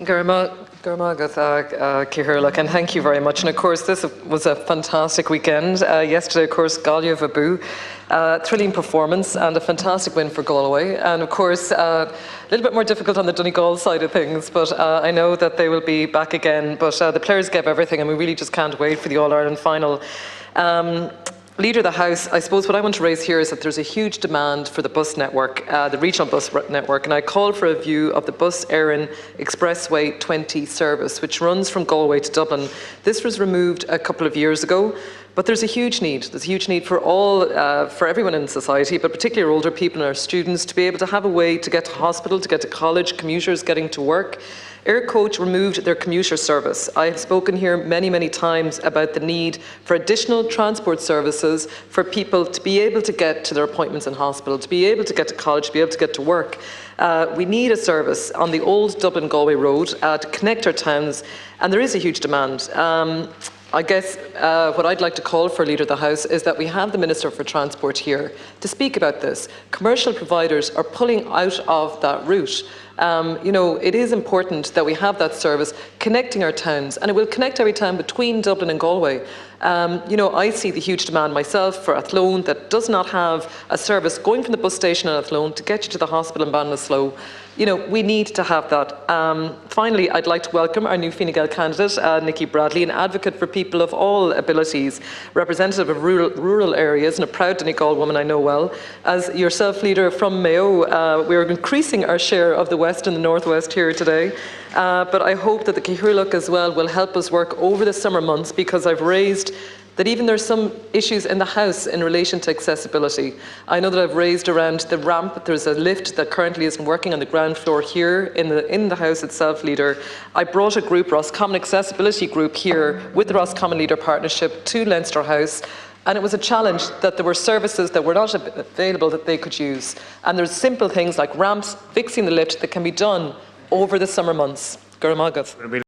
Cahirlach, and thank you very much. And of course, this was a fantastic weekend. Yesterday, of course, Gallia Vabu, thrilling performance and a fantastic win for Galway. And of course, a little bit more difficult on the Donegal side of things, but I know that they will be back again. But the players gave everything, and we really just can't wait for the All-Ireland final. Leader of the House, I suppose what I want to raise here is that there's a huge demand for the bus network, the regional bus network, and I call for a view of the Bus Éireann Expressway 20 service, which runs from Galway to Dublin. This was removed a couple of years ago, but there's a huge need. There's a huge need for for everyone in society, but particularly our older people and our students, to be able to have a way to get to hospital, to get to college, commuters getting to work. Air Coach removed their commuter service. I have spoken here many, many times about the need for additional transport services for people to be able to get to their appointments in hospital, to be able to get to college, to be able to get to work. We need a service on the old Dublin-Galway road to connect our towns, and there is a huge demand. I guess what I'd like to call for Leader of the House is that we have the Minister for Transport here to speak about this. Commercial providers are pulling out of that route. You know, it is important that we have that service connecting our towns, and it will connect every town between Dublin and Galway. You know, I see the huge demand myself for Athlone that does not have a service going from the bus station in Athlone to get you to the hospital in Ballinasloe. You know, we need to have that. Finally, I'd like to welcome our new Fine Gael candidate, Nicky Bradley, an advocate for people of all abilities, representative of rural areas, and a proud Donegal woman I know well. As yourself, Leader, from Mayo, we're increasing our share of the West and the Northwest here today. But I hope that the Cahirlach as well will help us work over the summer months, because I've raised that even there's some issues in the House in relation to accessibility. I know that I've raised around the ramp. There's a lift that currently isn't working on the ground floor here in the House itself, Leader. I brought a group, Roscommon Accessibility Group, here with the Roscommon Leader Partnership to Leinster House. And it was a challenge that there were services that were not available that they could use. And there's simple things like ramps, fixing the lift that can be done over the summer months. Guramagat.